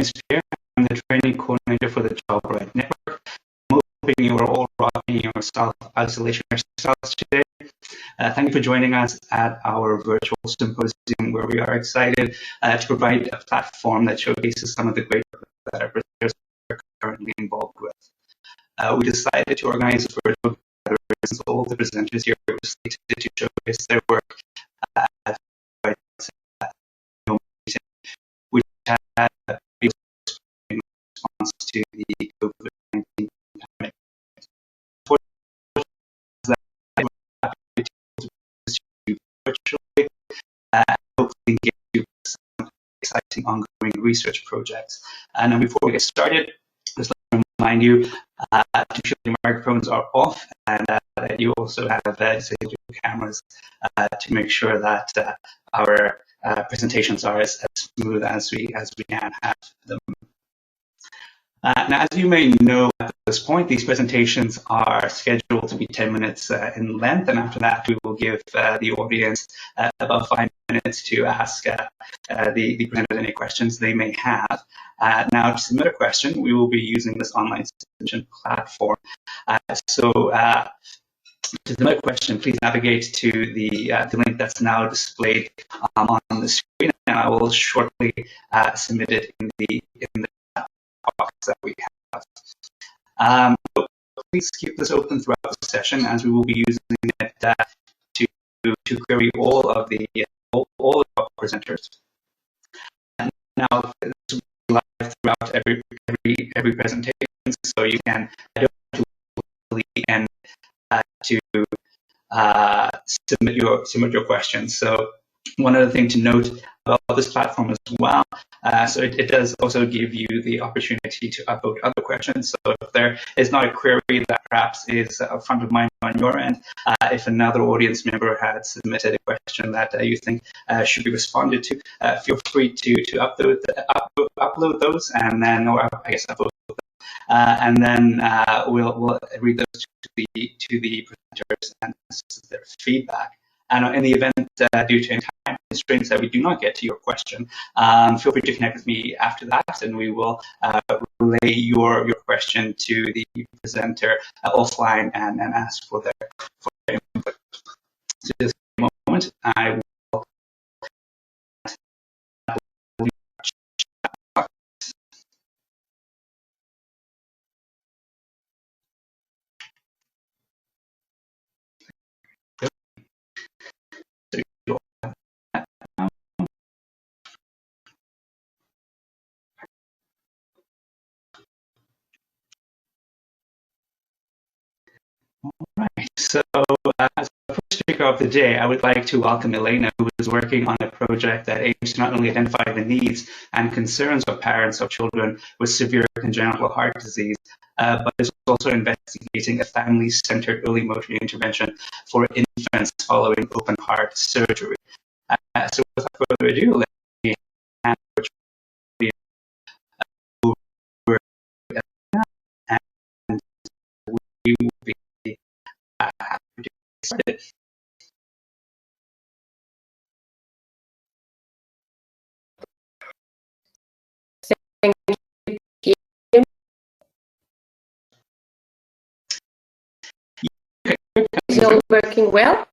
name is Pierre. I'm the training coordinator for the Job Right Network. I'm hoping you are all rocking your self-isolation yourselves today. Thank you for joining us at our virtual symposium, where we are excited to provide a platform that showcases some of the great work that our presenters are currently involved with. We decided to organize a virtual gathering since all the presenters here were slated to showcase their work at the meeting, which had a in response to the COVID-19 pandemic. Virtually, hopefully get you some exciting ongoing research projects. And before we get started, just let me remind you to show your microphones are off, and that you also have disabled your cameras to make sure that our presentations are as smooth as we can have them. Now, as you may know at this point, these presentations are scheduled to be 10 minutes in length, and after that we will give the audience about 5 minutes to ask the presenters any questions they may have. Now, to submit a question, we will be using this online submission platform. To submit a question, please navigate to the link that's now displayed on the screen, and I will shortly submit it in the box that we have. Please keep this open throughout the session, as we will be using it to query all of our presenters. And now, this will be live throughout every presentation, so you can head over to the end to submit your questions. So one other thing to note about this platform as well, so it does also give you the opportunity to upload other questions. So if there is not a query that perhaps is front of mind on your end, if another audience member had submitted a question that you think should be responded to, feel free to upload those, and then, or I guess upload them, and then we'll read those to the presenters and their feedback. And in the event, due to time constraints, that we do not get to your question, feel free to connect with me after that, and we will relay your question to the presenter offline and ask for their input. So just a moment, I will. Right. So, as the first speaker of the day, I would like to welcome Elena, who is working on a project that aims to not only identify the needs and concerns of parents of children with severe congenital heart disease, but is also investigating a family-centered early motor intervention for infants following open heart surgery. So, without further ado, let me hand over Elena, and we will be happy to get started. Is it all working well?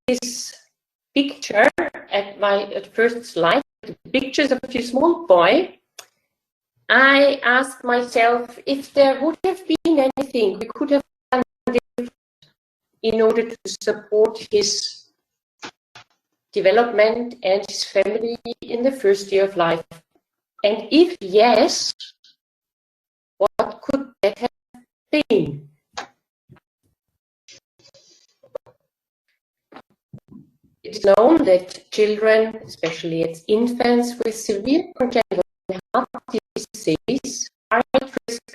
this picture at first slide, the pictures of a small boy, I asked myself if there would have been anything we could have done in order to support his development and his family in the first year of life. And if yes, what could that have been? It is known that children, especially as infants with severe congenital heart disease, are at risk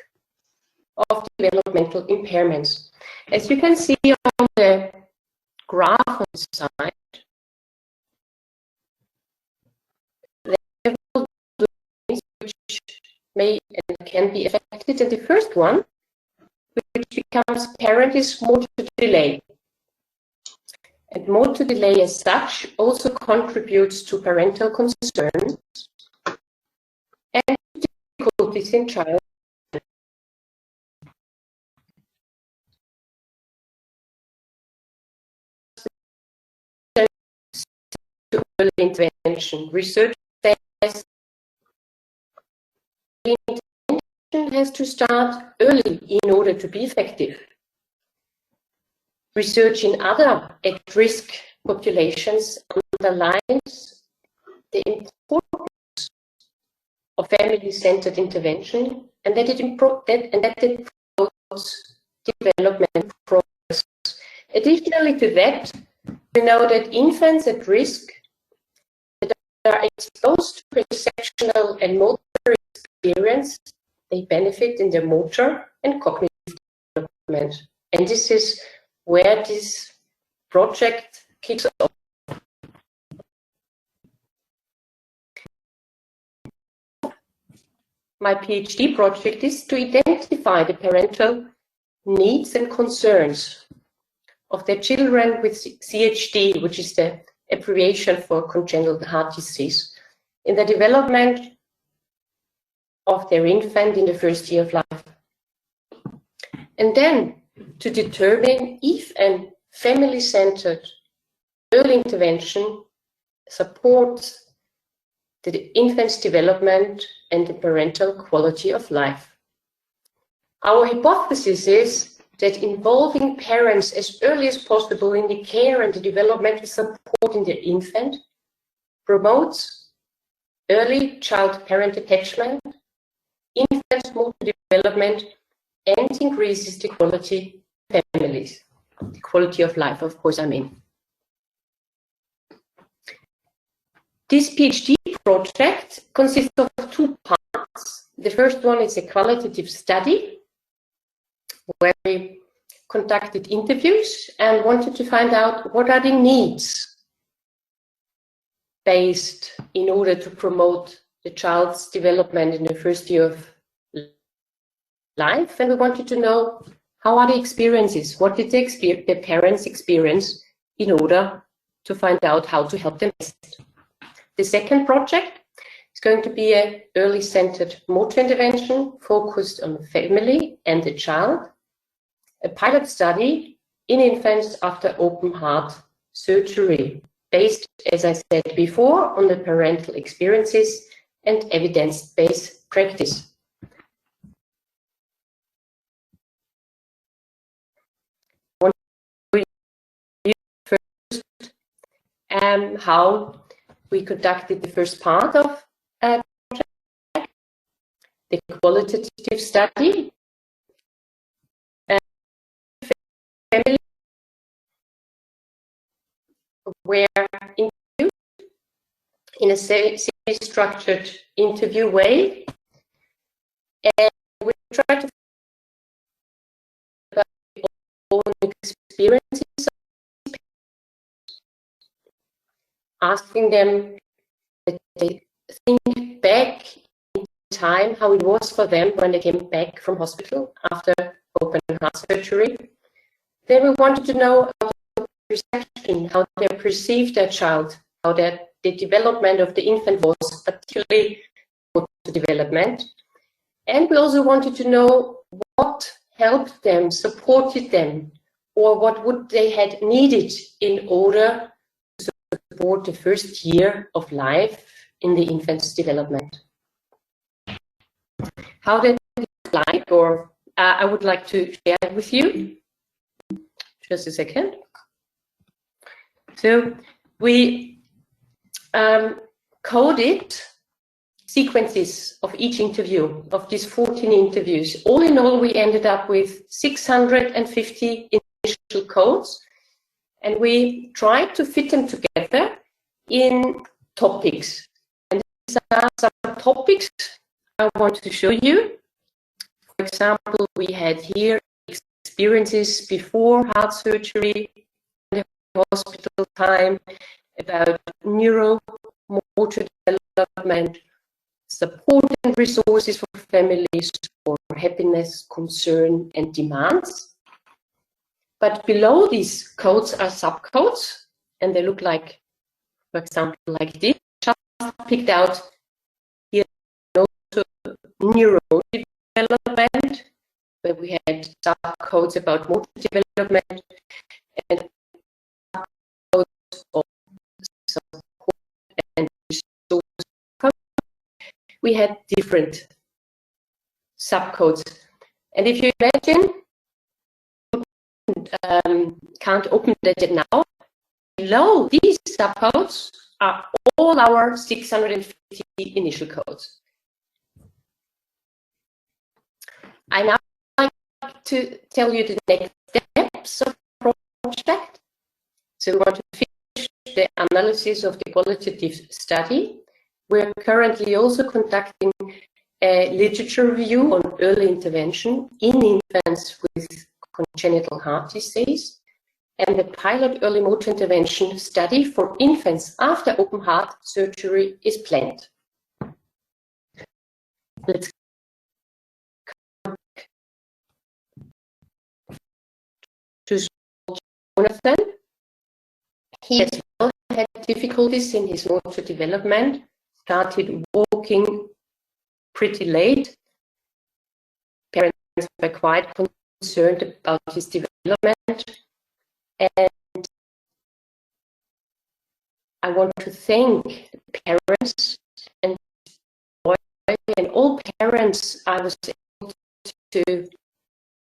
of developmental impairments. As you can see on the graph on the side, there are several domains which may and can be affected, and the first one, which becomes apparent, is motor delay. And motor delay as such also contributes to parental concerns and difficulties in child to early intervention. Research says intervention has to start early in order to be effective. Research in other at-risk populations underlines the importance of family-centered intervention and that it promotes development progress. Additionally to that, we know that infants at risk that are exposed to perceptual and motor experience, they benefit in their motor and cognitive development. And this is where this project kicks off. My PhD project is to identify the parental needs and concerns of their children with CHD, which is the abbreviation for congenital heart disease, in the development of their infant in the first year of life. And then to determine if a family-centered early intervention supports the infant's development and the parental quality of life. Our hypothesis is that involving parents as early as possible in the care and the developmental support in their infant promotes early child-parent attachment, infant motor development, and increases the quality of families, the quality of life, of course, I mean. This PhD project consists of two parts. The first one is a qualitative study where we conducted interviews and wanted to find out what are the needs based in order to promote the child's development in the first year of life, and we wanted to know how are the experiences, what did the parents experience in order to find out how to help them best. The second project is going to be an early-centered motor intervention focused on the family and the child, a pilot study in infants after open heart surgery, based, as I said before, on the parental experiences and evidence-based practice. How we conducted the first part of the qualitative study. Family were interviewed in a semi-structured interview way, and we tried to find out their own experiences, asking them that they think back in time how it was for them when they came back from hospital after open heart surgery. Then we wanted to know about the perception, how they perceived their child, how the development of the infant was, particularly motor development. And we also wanted to know what helped them, supported them, or what would they had needed in order to support the first year of life in the infant's development. How that look like, or I would like to share it with you. Just a second. So we coded sequences of each interview, of these 14 interviews. All in all, we ended up with 650 initial codes, and we tried to fit them together in topics. And these are some topics I want to show you. For example, we had here experiences before heart surgery, the hospital time, about neuromotor development, support and resources for families, for happiness, concern, and demands. But below these codes are subcodes, and they look like, for example, like this. Just picked out here also neuro development, where we had subcodes about motor development and subcodes of support and resource. We had different subcodes. And if you imagine, can't open that now, below these subcodes are all our 650 initial codes. I now like to tell you the next steps of the project. So we want to finish the analysis of the qualitative study. We're currently also conducting a literature review on early intervention in infants with congenital heart disease, and the pilot early motor intervention study for infants after open heart surgery is planned. Let's come to Jonathan. He as well had difficulties in his motor development, started walking pretty late. Parents were quite concerned about his development, and I want to thank the parents and all parents I was able to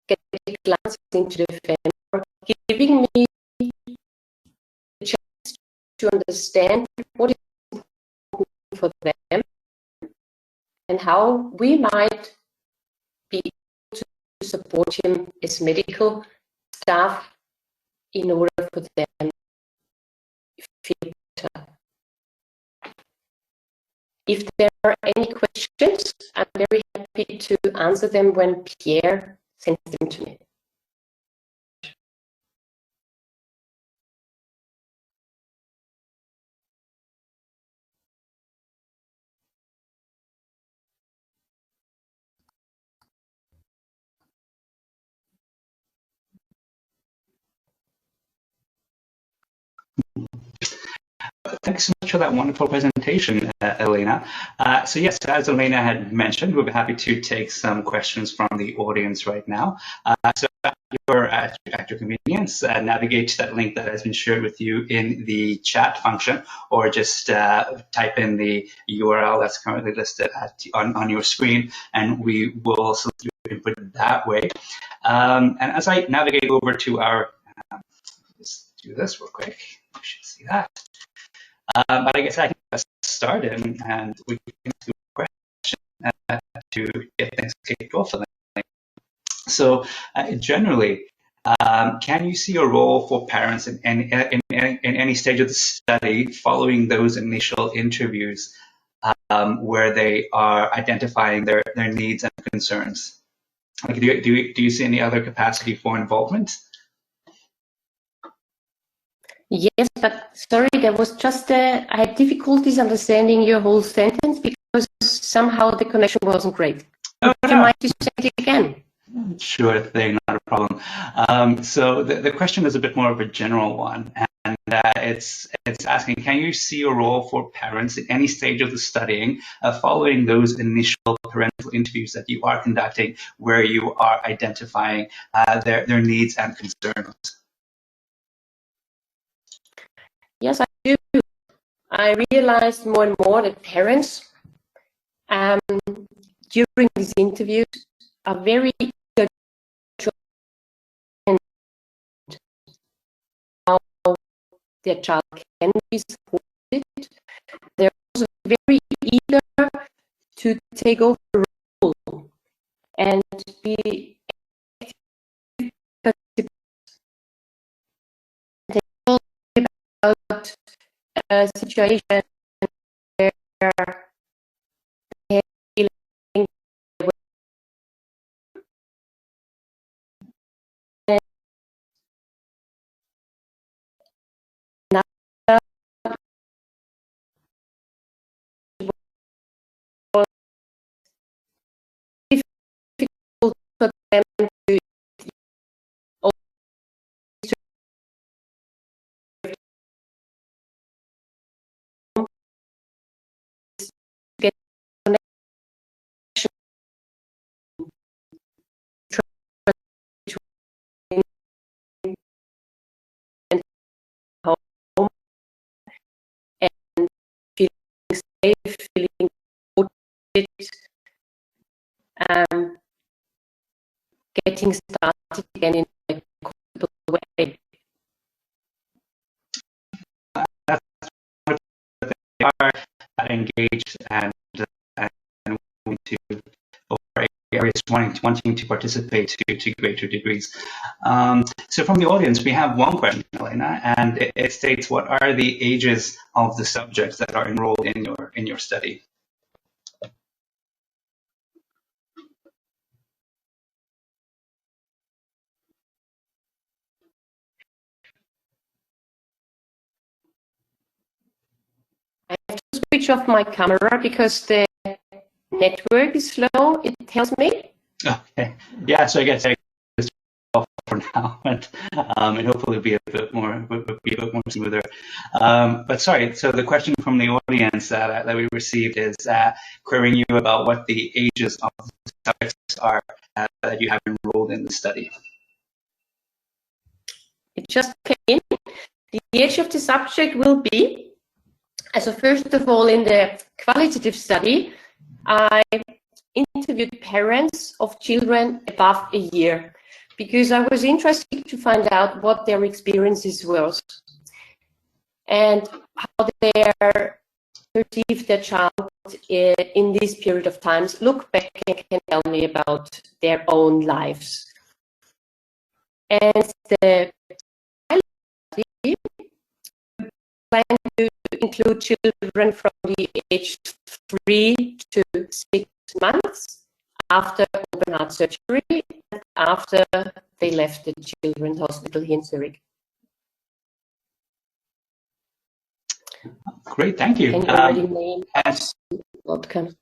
get a glance into the family, for giving me the chance to understand what is important for them and how we might be able to support him as medical staff in order for them to feel better. If there are any questions, I'm very happy to answer them when Pierre sends them to me. Thanks so much for that wonderful presentation, Elena. So yes, as Elena had mentioned, we'll be happy to take some questions from the audience right now. So at your convenience, navigate to that link that has been shared with you in the chat function, or just type in the URL that's currently listed on your screen, and we will select your input that way. And as I navigate over to our, let's do this real quick. You should see that. But I guess I can start and we can do a question to get things kicked off. So generally, can you see a role for parents in any stage of the study following those initial interviews where they are identifying their needs and concerns? Like, do you see any other capacity for involvement? Yes, but sorry, there was just I had difficulties understanding your whole sentence because somehow the connection wasn't great. Would you mind to say it again? Sure thing, not a problem. So the question is a bit more of a general one, and it's asking, can you see a role for parents in any stage of the studying following those initial parental interviews that you are conducting, where you are identifying their needs and concerns? Yes, I do. I realized more and more that parents, during these interviews, are very eager to understand how their child can be supported. They're also very eager to take over the role and be about a situation where they feeling difficult for them to get connection and home and feeling safe, feeling supported, getting started again in a comfortable way. That's they are engaged and wanting to, or areas wanting to participate to greater degrees. So from the audience, we have one question, Elena, and it states, "What are the ages of the subjects that are enrolled in your study?" I have to switch off my camera because the network is slow, it tells me. Okay, yeah. So I guess I just off for now, and hopefully be a bit more smoother. But sorry. So the question from the audience that we received is querying you about what the ages of the subjects are that you have enrolled in the study. It just came in. The age of the subject will be, so first of all, in the qualitative study, I interviewed parents of children above a year because I was interested to find out what their experiences were and how they perceive their child in this period of times, look back and can tell me about their own lives. And the plan to include children from the age 3 to 6 months after open heart surgery and after they left the children's hospital here in Zurich. Great, thank you. Can you already name outcome?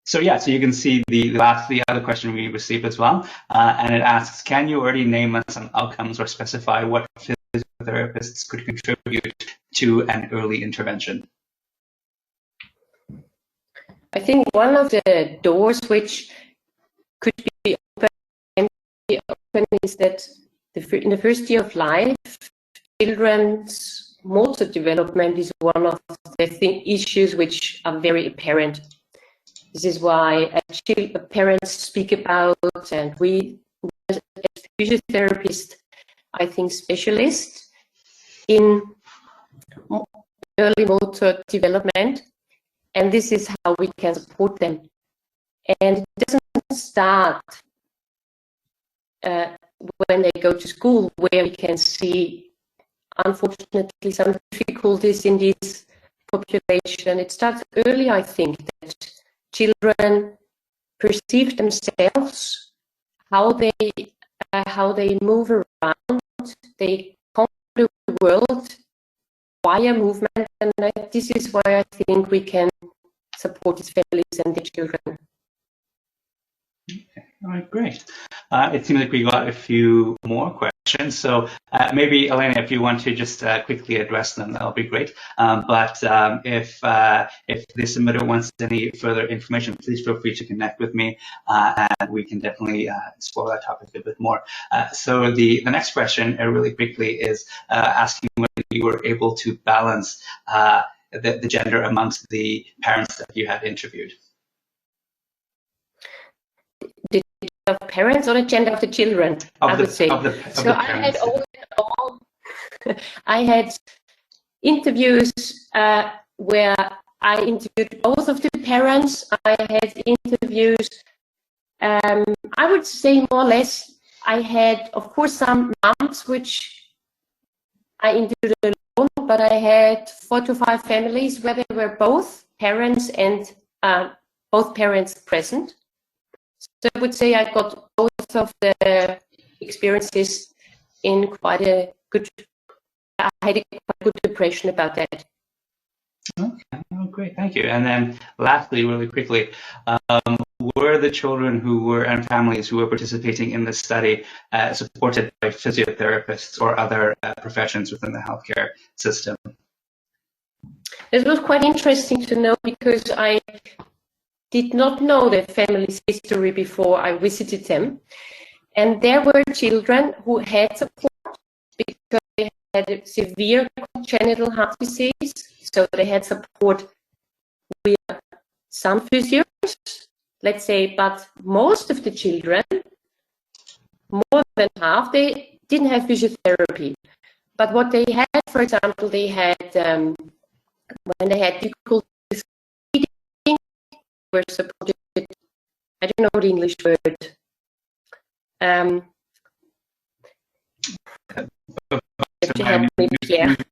So yeah, so you can see the other question we received as well, and it asks, can you already name us some outcomes or specify what physiotherapists could contribute to an early intervention? I think one of the doors which could be open is that in the first year of life, children's motor development is one of the issues which are very apparent. This is why parents speak about, and we as physiotherapists, I think, specialists in early motor development, and this is how we can support them. And it doesn't start when they go to school, where we can see, unfortunately, some difficulties in this population. It starts early, I think, that children perceive themselves, how they move around, they conquer the world via movement, and this is why I think we can support these families and their children. Okay. All right, great. It seems like we got a few more questions, so maybe Elena, if you want to just quickly address them, that'll be great. But if the submitter wants any further information, please feel free to connect with me, and we can definitely explore that topic a bit more. So the next question, really quickly, is asking what you were able to balance the gender amongst the parents that you had interviewed? The gender of parents or the gender of the children, I would say. So I had all in all, I had interviews where I interviewed both of the parents. I had interviews, I would say more or less, I had, of course, some moms which I interviewed alone, but I had 4 to 5 families where there were both parents and both parents present. So I would say I got both of the experiences in quite a good, I had a quite good impression about that. Okay, oh, great, thank you. And then lastly, really quickly, were the children who were and families who were participating in this study supported by physiotherapists or other professions within the healthcare system? It was quite interesting to know because I did not know the family's history before I visited them. And there were children who had support because they had a severe congenital heart disease. So they had support with some physios, let's say, but most of the children, more than half, they didn't have physiotherapy. But what they had, for example, they had, when they had difficulty with eating, they were supported, I don't know the English word.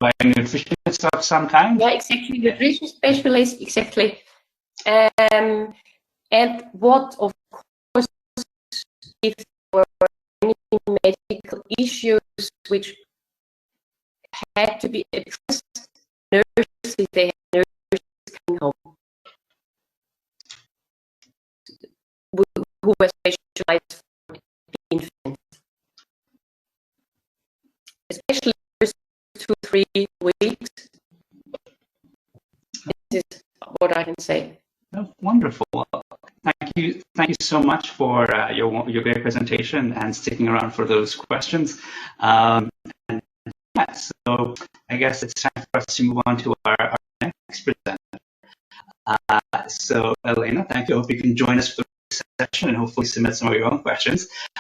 By a nutritionist of some kind? Yeah, exactly, nutrition specialist, exactly. And what, of course, if there were any medical issues which had to be addressed, nurses, they had nurses coming home who were specialized for infants. Especially the first 2-3 weeks. This is what I can say. Oh, wonderful. Thank you so much for your great presentation and sticking around for those questions. And yeah, so I guess it's time for us to move on to our next presenter. So Elena, thank you. I hope you can join us for the session and hopefully submit some of your own questions.